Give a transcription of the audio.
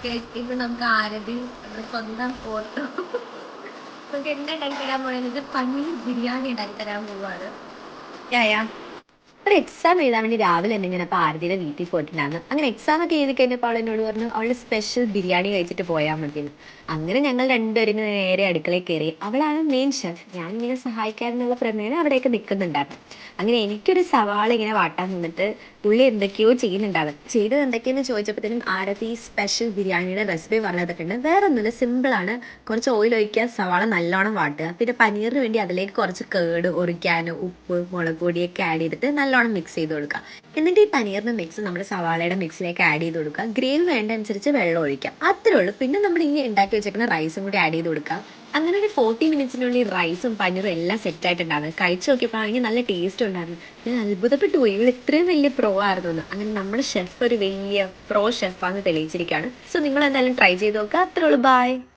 കേട്ടിട്ട് നമുക്ക് ആരതി സ്വന്തം ഫോട്ടോ നമുക്ക് എന്താ ഉണ്ടാക്കി തരാൻ പോയത് പനീർ ബിരിയാണി ഉണ്ടാക്കി തരാൻ പോവാണ്. യാ ഒരു എക്സാം എഴുതാൻ വേണ്ടി രാവിലെ തന്നെ ഞാൻ അപ്പോൾ ആരതിയുടെ വീട്ടിൽ പോയിട്ടുണ്ടായിരുന്നു. അങ്ങനെ എക്സാം ഒക്കെ എഴുതി കഴിഞ്ഞപ്പോൾ അവൾ എന്നോട് പറഞ്ഞു അവളുടെ സ്പെഷ്യൽ ബിരിയാണി കഴിച്ചിട്ട് പോയാൽ മതിയെന്ന്. അങ്ങനെ ഞങ്ങൾ രണ്ടുപേരും ഇങ്ങനെ നേരെ അടുക്കളയിൽ കയറി. അവളാണ് മെയിൻ ഷെഫ്, ഞാൻ ഇങ്ങനെ സഹായിക്കാനെന്നുള്ള പ്രമേയം അവിടെയൊക്കെ നിൽക്കുന്നുണ്ടായിരുന്നു. അങ്ങനെ എനിക്കൊരു സവാള ഇങ്ങനെ വാട്ടാൻ നിന്നിട്ട് പുള്ളി എന്തൊക്കെയോ ചെയ്യുന്നുണ്ടാവും. ചെയ്തത് എന്തൊക്കെയെന്ന് ചോദിച്ചപ്പോഴത്തേനും ആരതി സ്പെഷ്യൽ ബിരിയാണിയുടെ റെസിപ്പി പറഞ്ഞു തന്നിട്ടുണ്ട്. വേറെ ഒന്നുമില്ല, സിമ്പിളാണ്. കുറച്ച് ഓയിൽ ഒഴിക്കുക, സവാള നല്ലോണം വാട്ടുക, പിന്നെ പനീറിന് വേണ്ടി അതിലേക്ക് കുറച്ച് കേട്, ഒറിഗാനോ, ഉപ്പ്, മുളക് പൊടിയൊക്കെ ആഡ് ചെയ്തിട്ട് നല്ലോണം മിക്സ് ചെയ്ത് കൊടുക്കുക. എന്നിട്ട് ഈ പനീറിൻ്റെ മിക്സ് നമ്മുടെ സവാളയുടെ മിക്സിലേക്ക് ആഡ് ചെയ്ത് കൊടുക്കുക. ഗ്രേവി വേണ്ട അനുസരിച്ച് വെള്ളം ഒഴിക്കാം, അത്രേ ഉള്ളൂ. പിന്നെ നമ്മൾ ഈ ഉണ്ടാക്കി വെച്ചേക്കുന്ന റൈസും കൂടി ആഡ് ചെയ്ത് കൊടുക്കുക. അങ്ങനെ ഒരു 40 മിനിറ്റ്സിനുള്ളിൽ റൈസും പനീറും എല്ലാം സെറ്റ് ആയിട്ടുണ്ടായിരുന്നു. കഴിച്ച് നോക്കിയപ്പോൾ ആണെങ്കിൽ നല്ല ടേസ്റ്റ് ഉണ്ടായിരുന്നു. ഞാൻ അത്ഭുതപ്പെട്ടു പോയി, ഇവൾ ഇത്രയും വലിയ പ്രോ ആയിരുന്നു. അങ്ങനെ നമ്മുടെ ഷെഫ് ഒരു വലിയ പ്രോ ഷെഫാന്ന് തെളിയിച്ചിരിക്കുകയാണ്. സോ നിങ്ങൾ എന്തായാലും ട്രൈ ചെയ്ത് നോക്കുക, അത്രേ ഉള്ളൂ. ബൈ.